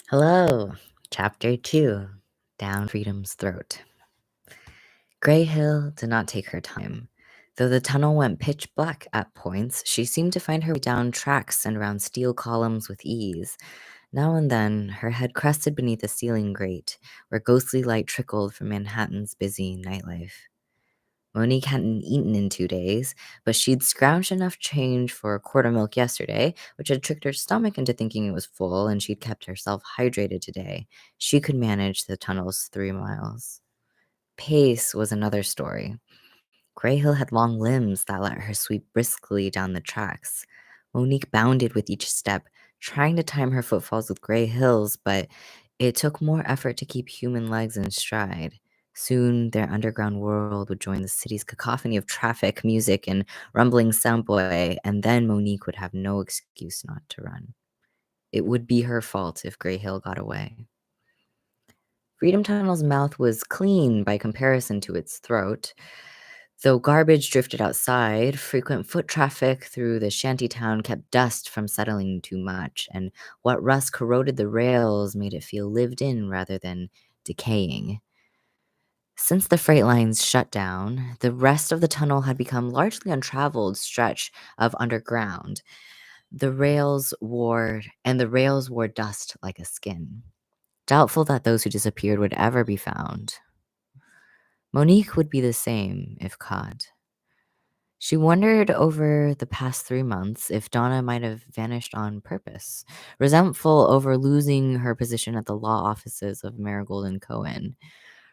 Hello, Chapter 2 Down Freedom's Throat. Grey Hill did not take her time. Though the tunnel went pitch black at points, she seemed to find her way down tracks and around steel columns with ease. Now and then, her head crested beneath a ceiling grate, where ghostly light trickled from Manhattan's busy nightlife. Monique hadn't eaten in 2 days, but she'd scrounged enough change for a quart of milk yesterday, which had tricked her stomach into thinking it was full, and she'd kept herself hydrated today. She could manage the tunnel's 3 miles. Pace was another story. Grey Hill had long limbs that let her sweep briskly down the tracks. Monique bounded with each step, trying to time her footfalls with Grey Hill's, but it took more effort to keep human legs in stride. Soon, their underground world would join the city's cacophony of traffic, music, and rumbling soundboy, and then Monique would have no excuse not to run. It would be her fault if Grey Hill got away. Freedom Tunnel's mouth was clean by comparison to its throat. Though garbage drifted outside, frequent foot traffic through the shanty town kept dust from settling too much, and what rust corroded the rails made it feel lived in rather than decaying. Since the freight lines shut down, the rest of the tunnel had become largely untraveled stretch of underground. The rails wore dust like a skin. Doubtful that those who disappeared would ever be found. Monique would be the same if caught. She wondered over the past 3 months if Donna might have vanished on purpose, resentful over losing her position at the law offices of Marigold and Cohen.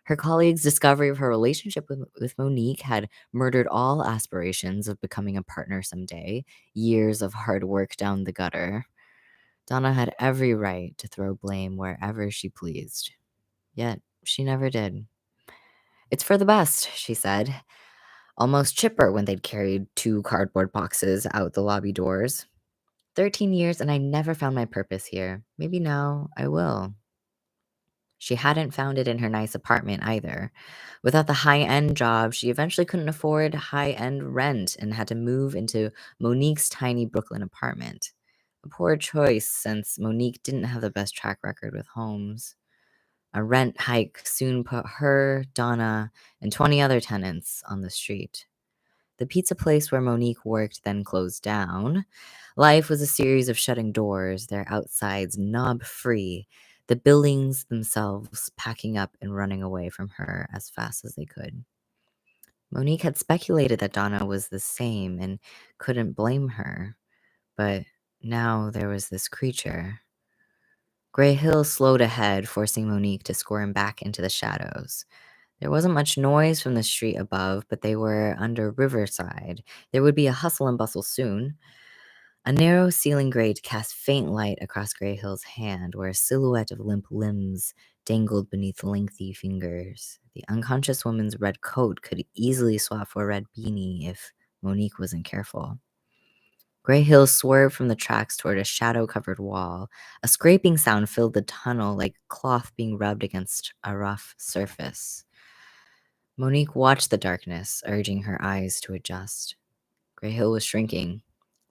Her colleagues' discovery of her relationship with Monique had murdered all aspirations of becoming a partner someday, years of hard work down the gutter. Donna had every right to throw blame wherever she pleased. Yet, she never did. "It's for the best," she said, almost chipper when they'd carried 2 cardboard boxes out the lobby doors. 13 years and I never found my purpose here. Maybe now I will. She hadn't found it in her nice apartment either. Without the high-end job, she eventually couldn't afford high-end rent and had to move into Monique's tiny Brooklyn apartment. A poor choice since Monique didn't have the best track record with homes. A rent hike soon put her, Donna, and 20 other tenants on the street. The pizza place where Monique worked then closed down. Life was a series of shutting doors, their outsides knob-free, the buildings themselves packing up and running away from her as fast as they could. Monique had speculated that Donna was the same and couldn't blame her, but now there was this creature. Grey Hill slowed ahead, forcing Monique to squirm back into the shadows. There wasn't much noise from the street above, but they were under Riverside. There would be a hustle and bustle soon. A narrow ceiling grate cast faint light across Grey Hill's hand, where a silhouette of limp limbs dangled beneath lengthy fingers. The unconscious woman's red coat could easily swap for a red beanie if Monique wasn't careful. Grey Hill swerved from the tracks toward a shadow-covered wall. A scraping sound filled the tunnel like cloth being rubbed against a rough surface. Monique watched the darkness, urging her eyes to adjust. Grey Hill was shrinking.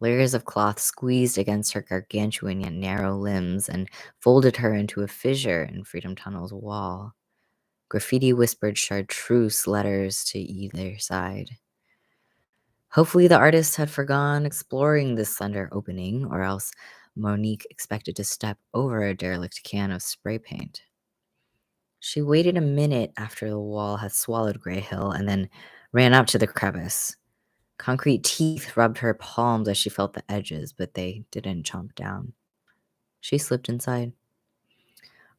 Layers of cloth squeezed against her gargantuan yet narrow limbs and folded her into a fissure in Freedom Tunnel's wall. Graffiti whispered chartreuse letters to either side. Hopefully the artist had forgone exploring this slender opening, or else Monique expected to step over a derelict can of spray paint. She waited a minute after the wall had swallowed Grey Hill and then ran up to the crevice. Concrete teeth rubbed her palms as she felt the edges, but they didn't chomp down. She slipped inside.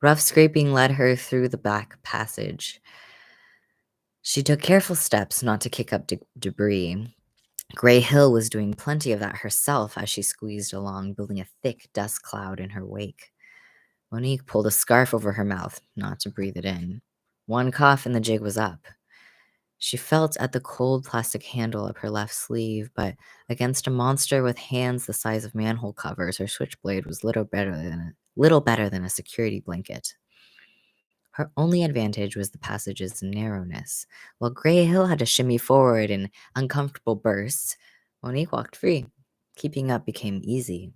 Rough scraping led her through the back passage. She took careful steps not to kick up debris. Grey Hill was doing plenty of that herself as she squeezed along, building a thick dust cloud in her wake. Monique pulled a scarf over her mouth, not to breathe it in. One cough and the jig was up. She felt at the cold plastic handle up her left sleeve, but against a monster with hands the size of manhole covers, her switchblade was little better than a security blanket. Her only advantage was the passage's narrowness. While Grey Hill had to shimmy forward in uncomfortable bursts, Monique walked free. Keeping up became easy.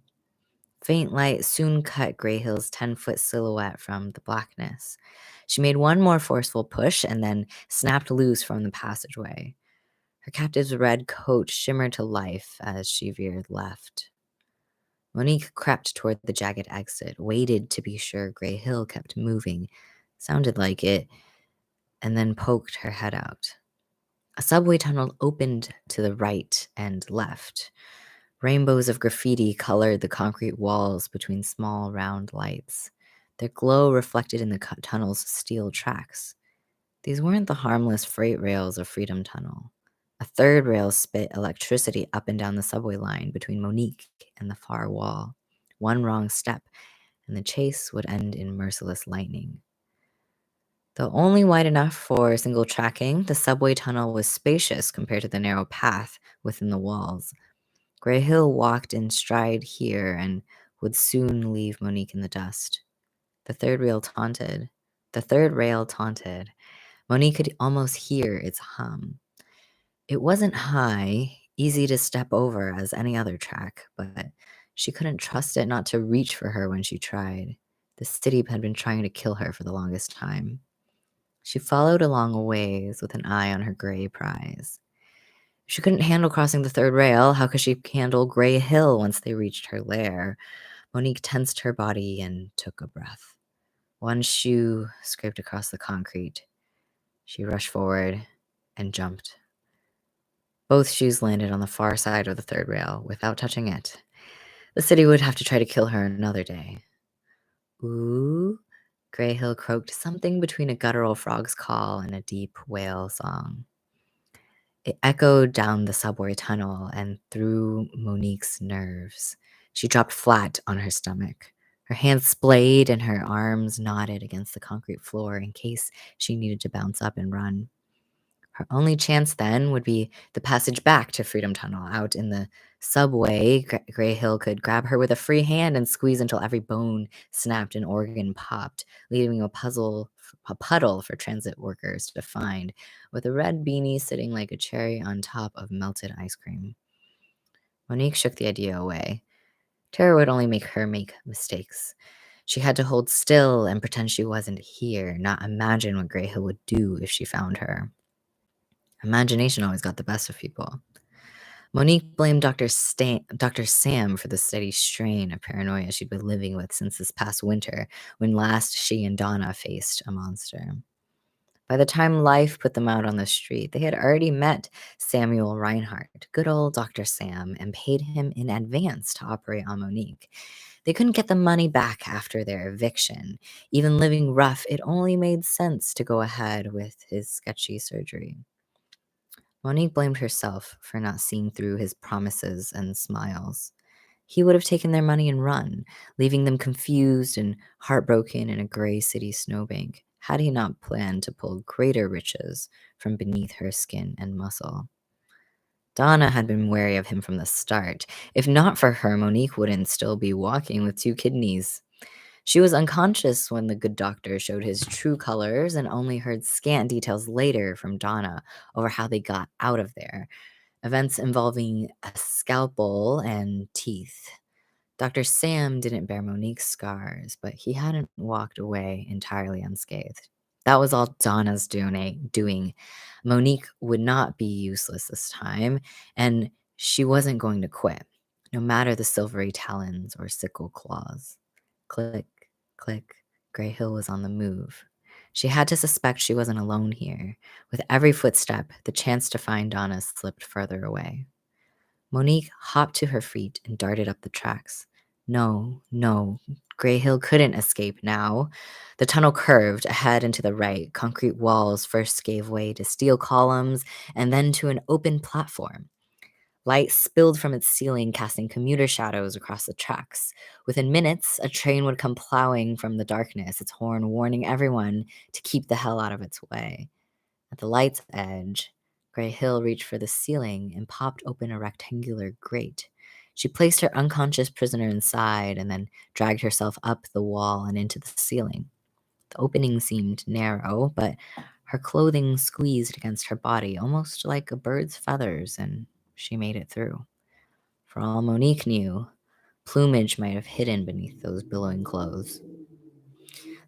Faint light soon cut Grayhill's 10-foot silhouette from the blackness. She made one more forceful push and then snapped loose from the passageway. Her captive's red coat shimmered to life as she veered left. Monique crept toward the jagged exit, waited to be sure Grayhill kept moving, sounded like it, and then poked her head out. A subway tunnel opened to the right and left. Rainbows of graffiti colored the concrete walls between small, round lights. Their glow reflected in the tunnel's steel tracks. These weren't the harmless freight rails of Freedom Tunnel. A third rail spit electricity up and down the subway line between Monique and the far wall. One wrong step, and the chase would end in merciless lightning. Though only wide enough for single tracking, the subway tunnel was spacious compared to the narrow path within the walls. Grayhill walked in stride here and would soon leave Monique in the dust. The third rail taunted. Monique could almost hear its hum. It wasn't high, easy to step over as any other track, but she couldn't trust it not to reach for her when she tried. The city had been trying to kill her for the longest time. She followed along a ways with an eye on her gray prize. If she couldn't handle crossing the third rail, how could she handle Grayhill once they reached her lair? Monique tensed her body and took a breath. One shoe scraped across the concrete. She rushed forward and jumped. Both shoes landed on the far side of the third rail without touching it. The city would have to try to kill her another day. Ooh, Grayhill croaked something between a guttural frog's call and a deep whale song. It echoed down the subway tunnel and through Monique's nerves. She dropped flat on her stomach. Her hands splayed and her arms knotted against the concrete floor in case she needed to bounce up and run. Her only chance then would be the passage back to Freedom Tunnel. Out in the subway, Grayhill could grab her with a free hand and squeeze until every bone snapped and organ popped, leaving a puddle for transit workers to find, with a red beanie sitting like a cherry on top of melted ice cream. Monique shook the idea away. Terror would only make her make mistakes. She had to hold still and pretend she wasn't here, not imagine what Grayhill would do if she found her. Imagination always got the best of people. Monique blamed Dr. Sam for the steady strain of paranoia she'd been living with since this past winter, when last she and Donna faced a monster. By the time life put them out on the street, they had already met Samuel Reinhardt, good old Dr. Sam, and paid him in advance to operate on Monique. They couldn't get the money back after their eviction. Even living rough, it only made sense to go ahead with his sketchy surgery. Monique blamed herself for not seeing through his promises and smiles. He would have taken their money and run, leaving them confused and heartbroken in a gray city snowbank, had he not planned to pull greater riches from beneath her skin and muscle. Donna had been wary of him from the start. If not for her, Monique wouldn't still be walking with 2 kidneys. She was unconscious when the good doctor showed his true colors and only heard scant details later from Donna over how they got out of there. Events involving a scalpel and teeth. Dr. Sam didn't bear Monique's scars, but he hadn't walked away entirely unscathed. That was all Donna's doing. Monique would not be useless this time, and she wasn't going to quit, no matter the silvery talons or sickle claws. Click, click. Grayhill was on the move. She had to suspect she wasn't alone here. With every footstep, the chance to find Donna slipped further away. Monique hopped to her feet and darted up the tracks. No, Grayhill couldn't escape now. The tunnel curved ahead and to the right. Concrete walls first gave way to steel columns and then to an open platform. Light spilled from its ceiling, casting commuter shadows across the tracks. Within minutes, a train would come plowing from the darkness, its horn warning everyone to keep the hell out of its way. At the light's edge, Grayhill reached for the ceiling and popped open a rectangular grate. She placed her unconscious prisoner inside and then dragged herself up the wall and into the ceiling. The opening seemed narrow, but her clothing squeezed against her body, almost like a bird's feathers, and she made it through. For all Monique knew, Plumage might have hidden beneath those billowing clothes.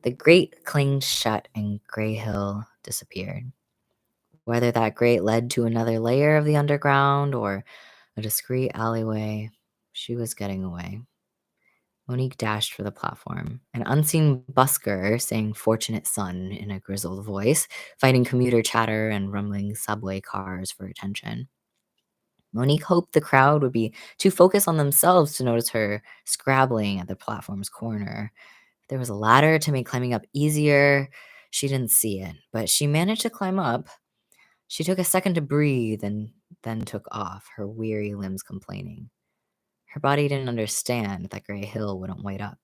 The grate clanged shut and Grey Hill disappeared. Whether that grate led to another layer of the underground or a discreet alleyway, she was getting away. Monique dashed for the platform. An unseen busker sang Fortunate Son in a grizzled voice, fighting commuter chatter and rumbling subway cars for attention. Monique hoped the crowd would be too focused on themselves to notice her scrabbling at the platform's corner. There was a ladder to make climbing up easier. She didn't see it, but she managed to climb up. She took a second to breathe and then took off, her weary limbs complaining. Her body didn't understand that Grey Hill wouldn't wait up.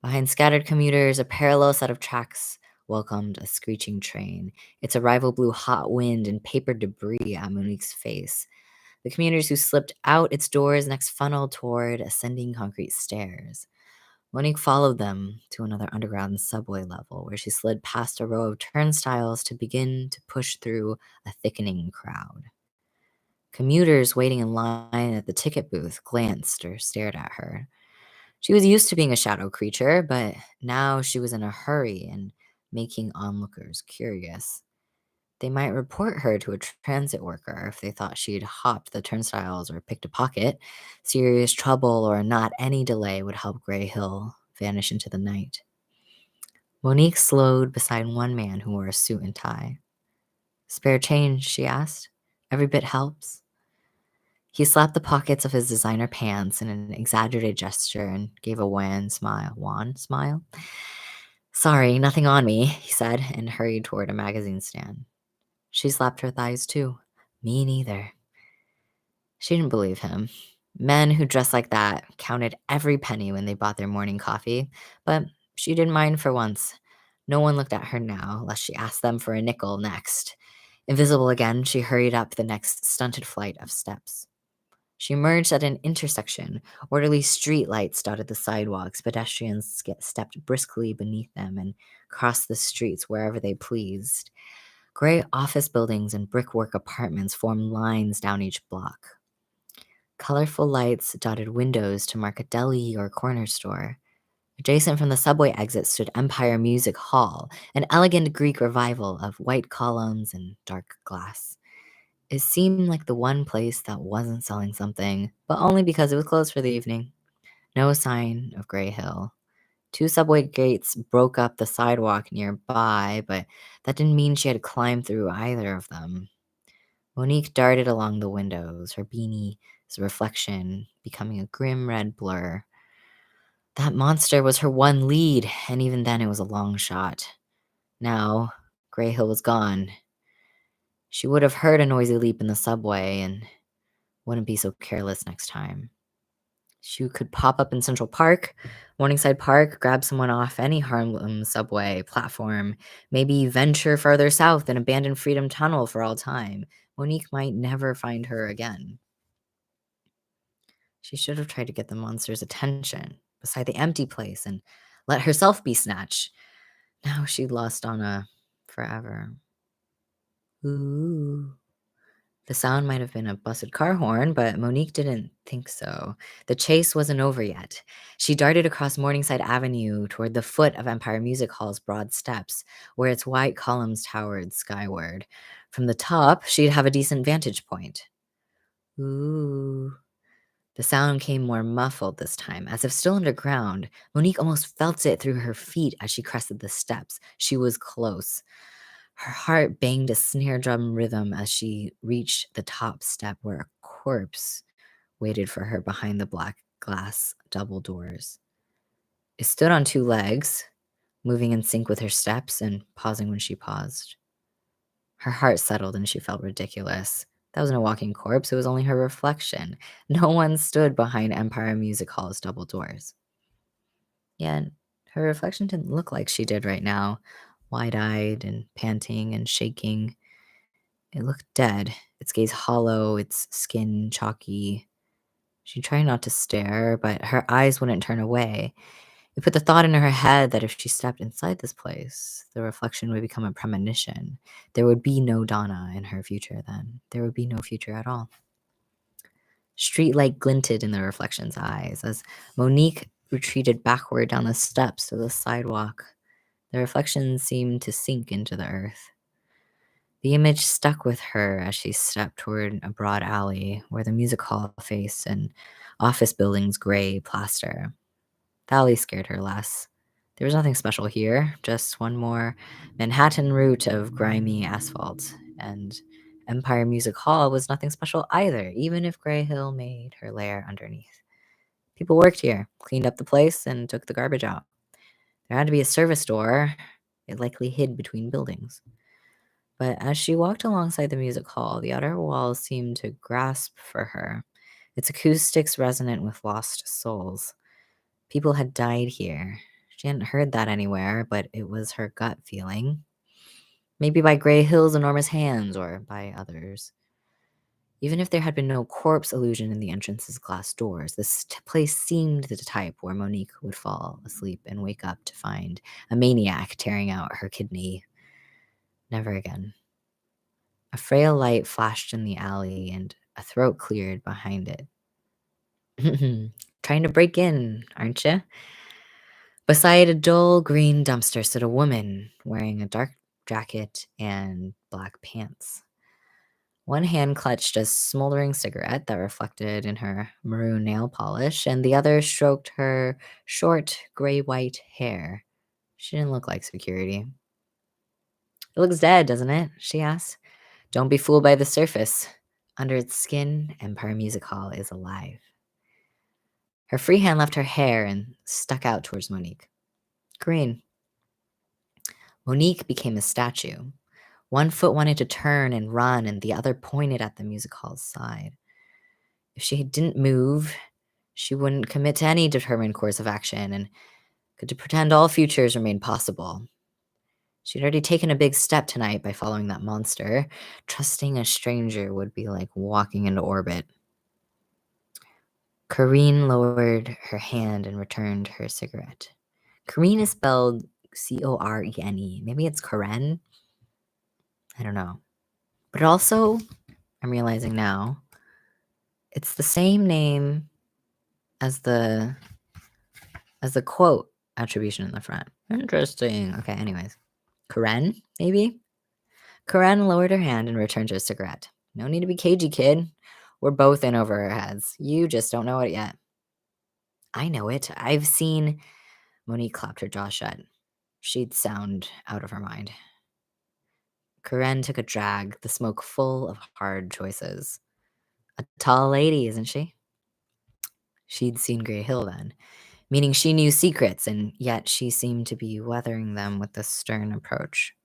Behind scattered commuters, a parallel set of tracks welcomed a screeching train. Its arrival blew hot wind and paper debris at Monique's face. The commuters who slipped out its doors next funneled toward ascending concrete stairs. Monique followed them to another underground subway level where she slid past a row of turnstiles to begin to push through a thickening crowd. Commuters waiting in line at the ticket booth glanced or stared at her. She was used to being a shadow creature, but now she was in a hurry and making onlookers curious. They might report her to a transit worker if they thought she'd hopped the turnstiles or picked a pocket. Serious trouble or not any delay would help Grey Hill vanish into the night. Monique slowed beside one man who wore a suit and tie. "Spare change?" she asked. "Every bit helps." He slapped the pockets of his designer pants in an exaggerated gesture and gave a wan smile. Wan smile? "Sorry, nothing on me," he said, and hurried toward a magazine stand. She slapped her thighs too. "Me neither." She didn't believe him. Men who dressed like that counted every penny when they bought their morning coffee, but she didn't mind for once. No one looked at her now, lest she asked them for a nickel next. Invisible again, she hurried up the next stunted flight of steps. She emerged at an intersection. Orderly street lights dotted the sidewalks. Pedestrians stepped briskly beneath them and crossed the streets wherever they pleased. Gray office buildings and brickwork apartments formed lines down each block. Colorful lights dotted windows to mark a deli or corner store. Adjacent from the subway exit stood Empire Music Hall, an elegant Greek revival of white columns and dark glass. It seemed like the one place that wasn't selling something, but only because it was closed for the evening. No sign of Grey Hill. Two subway gates broke up the sidewalk nearby, but that didn't mean she had climbed through either of them. Monique darted along the windows, her beanie's reflection becoming a grim red blur. That monster was her one lead, and even then it was a long shot. Now, Grey Hill was gone. She would have heard a noisy leap in the subway and wouldn't be so careless next time. She could pop up in Central Park, Morningside Park, grab someone off any Harlem subway platform, maybe venture farther south and abandon Freedom Tunnel for all time. Monique might never find her again. She should have tried to get the monster's attention beside the empty place and let herself be snatched. Now she'd lost Anna forever. Ooh. The sound might have been a busted car horn, but Monique didn't think so. The chase wasn't over yet. She darted across Morningside Avenue toward the foot of Empire Music Hall's broad steps, where its white columns towered skyward. From the top, she'd have a decent vantage point. Ooh. The sound came more muffled this time, as if still underground. Monique almost felt it through her feet as she crested the steps. She was close. Her heart banged a snare drum rhythm as she reached the top step where a corpse waited for her behind the black glass double doors. It stood on two legs, moving in sync with her steps and pausing when she paused. Her heart settled and she felt ridiculous. That wasn't a walking corpse, it was only her reflection. No one stood behind Empire Music Hall's double doors. Yet her reflection didn't look like she did right now, wide-eyed and panting and shaking. It looked dead, its gaze hollow, its skin chalky. She tried not to stare, but her eyes wouldn't turn away. It put the thought in her head that if she stepped inside this place, the reflection would become a premonition. There would be no Donna in her future then. There would be no future at all. Streetlight glinted in the reflection's eyes as Monique retreated backward down the steps to the sidewalk. The reflection seemed to sink into the earth. The image stuck with her as she stepped toward a broad alley where the music hall faced an office building's gray plaster. The alley scared her less. There was nothing special here, just one more Manhattan route of grimy asphalt, and Empire Music Hall was nothing special either, even if Gray Hill made her lair underneath. People worked here, cleaned up the place, and took the garbage out. There had to be a service door. It likely hid between buildings. But as she walked alongside the music hall, the outer walls seemed to grasp for her, its acoustics resonant with lost souls. People had died here. She hadn't heard that anywhere, but it was her gut feeling. Maybe by Gray Hill's enormous hands or by others. Even if there had been no corpse illusion in the entrance's glass doors, this place seemed the type where Monique would fall asleep and wake up to find a maniac tearing out her kidney. Never again. A frail light flashed in the alley and a throat cleared behind it. Trying to break in, aren't you? Beside a dull green dumpster stood a woman wearing a dark jacket and black pants. One hand clutched a smoldering cigarette that reflected in her maroon nail polish, and the other stroked her short gray-white hair. She didn't look like security. "It looks dead, doesn't it?" she asked. "Don't be fooled by the surface. Under its skin, Empire Music Hall is alive." Her free hand left her hair and stuck out towards Monique. "Green." Monique became a statue. One foot wanted to turn and run, and the other pointed at the music hall's side. If she didn't move, she wouldn't commit to any determined course of action and could pretend all futures remained possible. She'd already taken a big step tonight by following that monster. Trusting a stranger would be like walking into orbit. Corrine lowered her hand and returned her cigarette. Corrine is spelled Corene. Maybe it's Karen? I don't know. But also, I'm realizing now, it's the same name as the quote attribution in the front. Interesting. Okay, anyways. Karen, maybe? Karen lowered her hand and returned her cigarette. "No need to be cagey, kid. We're both in over our heads. You just don't know it yet." "I know it. I've seen..." Monique clapped her jaw shut. She'd sound out of her mind. Karen took a drag, the smoke full of hard choices. A tall lady, isn't she? She'd seen Gray Hill then, meaning she knew secrets, and yet she seemed to be weathering them with a stern approach.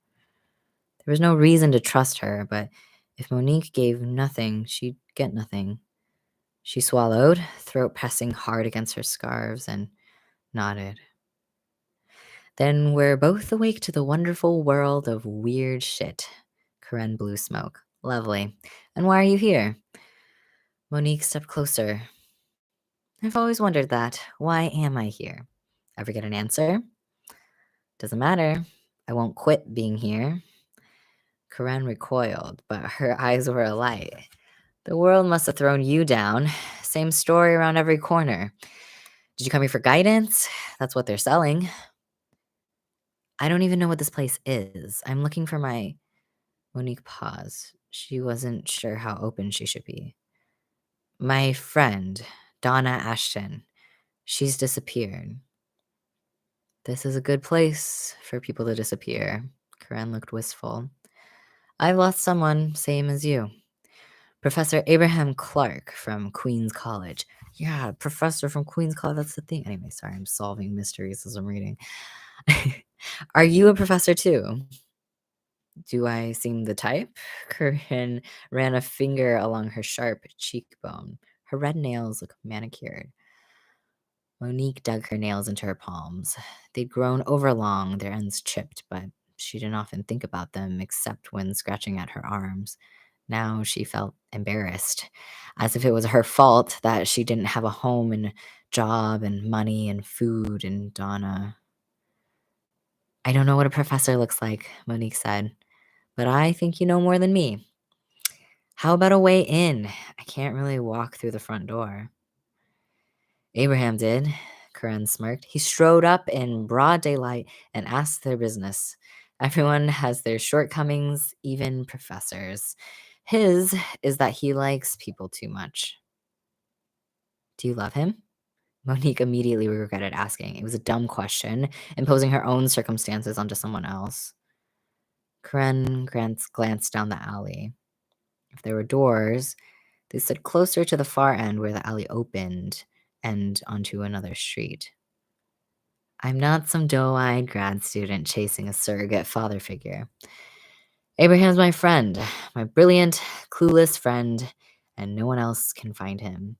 There was no reason to trust her, but if Monique gave nothing, she'd get nothing. She swallowed, throat pressing hard against her scarves, and nodded. "Then we're both awake to the wonderful world of weird shit." Karen blew smoke. "Lovely. And why are you here?" Monique stepped closer. "I've always wondered that. Why am I here? Ever get an answer?" "Doesn't matter. I won't quit being here." Karen recoiled, but her eyes were alight. "The world must have thrown you down. Same story around every corner. Did you come here for guidance? That's what they're selling." "I don't even know what this place is. I'm looking for my..." Monique paused. She wasn't sure how open she should be. "My friend, Donna Ashton. She's disappeared." "This is a good place for people to disappear." Karen looked wistful. "I've lost someone, same as you. Professor Abraham Clark from Queens College." Yeah, professor from Queens College, that's the thing. Anyway, sorry, I'm solving mysteries as I'm reading. "Are you a professor too?" "Do I seem the type?" Corinne ran a finger along her sharp cheekbone. Her red nails looked manicured. Monique dug her nails into her palms. They'd grown overlong, their ends chipped, but she didn't often think about them except when scratching at her arms. Now she felt embarrassed, as if it was her fault that she didn't have a home and job and money and food and Donna. "I don't know what a professor looks like," Monique said, "but I think you know more than me. How about a way in? I can't really walk through the front door. Abraham did. Karen smirked. He strode up in broad daylight and asked their business. Everyone has their shortcomings, even professors. His is that he likes people too much. Do you love him? Monique immediately regretted asking. It was a dumb question, imposing her own circumstances onto someone else. Karen glanced down the alley. If there were doors, they stood closer to the far end where the alley opened and onto another street. I'm not some doe-eyed grad student chasing a surrogate father figure. Abraham's my friend, my brilliant, clueless friend, and no one else can find him.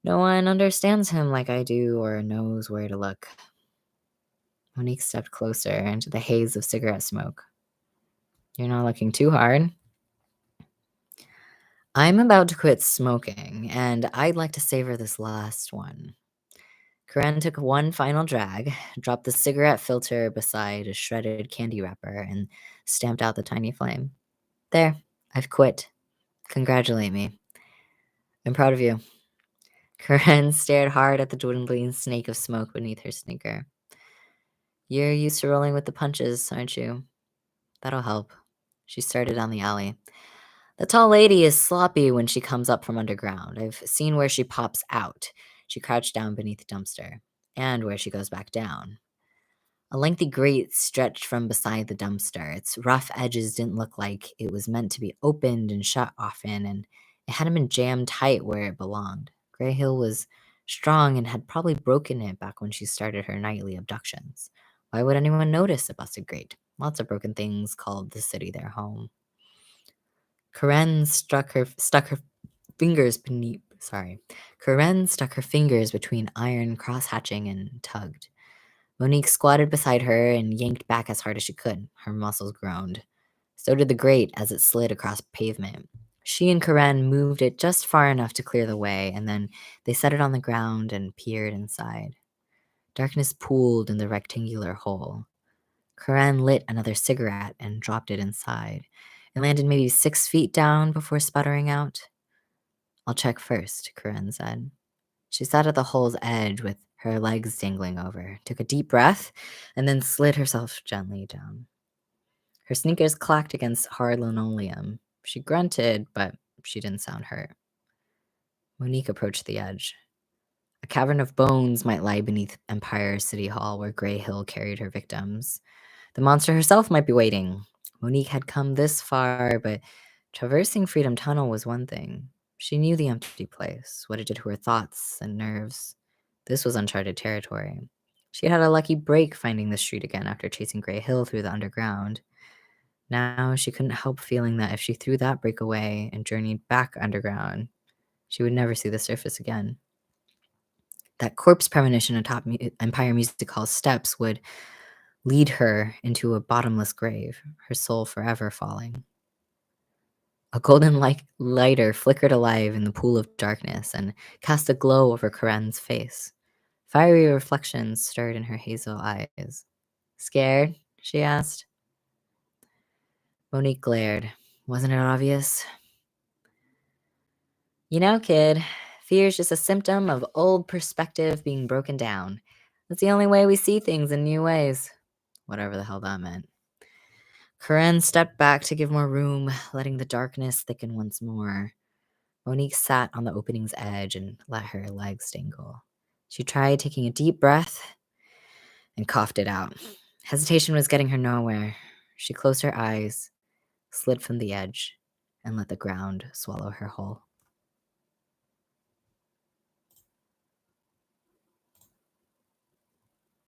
No one understands him like I do or knows where to look. Monique stepped closer into the haze of cigarette smoke. You're not looking too hard. I'm about to quit smoking, and I'd like to savor this last one. Karen took one final drag, dropped the cigarette filter beside a shredded candy wrapper, and stamped out the tiny flame. There, I've quit. Congratulate me. I'm proud of you. Karen stared hard at the dwindling snake of smoke beneath her sneaker. You're used to rolling with the punches, aren't you? That'll help. She started down the alley. The tall lady is sloppy when she comes up from underground. I've seen where she pops out. She crouched down beneath the dumpster, and where she goes back down. A lengthy grate stretched from beside the dumpster. Its rough edges didn't look like it was meant to be opened and shut often, and it hadn't been jammed tight where it belonged. Grey Hill was strong and had probably broken it back when she started her nightly abductions. Why would anyone notice a busted grate? Lots of broken things called the city their home. Karen stuck her fingers beneath. Karen stuck her fingers between iron cross-hatching and tugged. Monique squatted beside her and yanked back as hard as she could. Her muscles groaned. So did the grate as it slid across pavement. She and Karen moved it just far enough to clear the way, and then they set it on the ground and peered inside. Darkness pooled in the rectangular hole. Karen lit another cigarette and dropped it inside. It landed maybe 6 feet down before sputtering out. I'll check first, Karen said. She sat at the hole's edge with her legs dangling over, took a deep breath, and then slid herself gently down. Her sneakers clacked against hard linoleum. She grunted, but she didn't sound hurt. Monique approached the edge. A cavern of bones might lie beneath Empire City Hall where Grey Hill carried her victims. The monster herself might be waiting. Monique had come this far, but traversing Freedom Tunnel was one thing. She knew the empty place, what it did to her thoughts and nerves. This was uncharted territory. She had a lucky break finding the street again after chasing Grey Hill through the underground. Now she couldn't help feeling that if she threw that break away and journeyed back underground, she would never see the surface again. That corpse premonition atop Empire Music Hall's steps would lead her into a bottomless grave, her soul forever falling. A golden lighter flickered alive in the pool of darkness and cast a glow over Karen's face. Fiery reflections stirred in her hazel eyes. Scared? She asked. Monique glared. Wasn't it obvious? You know, kid, fear is just a symptom of old perspective being broken down. That's the only way we see things in new ways. Whatever the hell that meant. Karen stepped back to give more room, letting the darkness thicken once more. Monique sat on the opening's edge and let her legs dangle. She tried taking a deep breath and coughed it out. Hesitation was getting her nowhere. She closed her eyes, slid from the edge, and let the ground swallow her whole.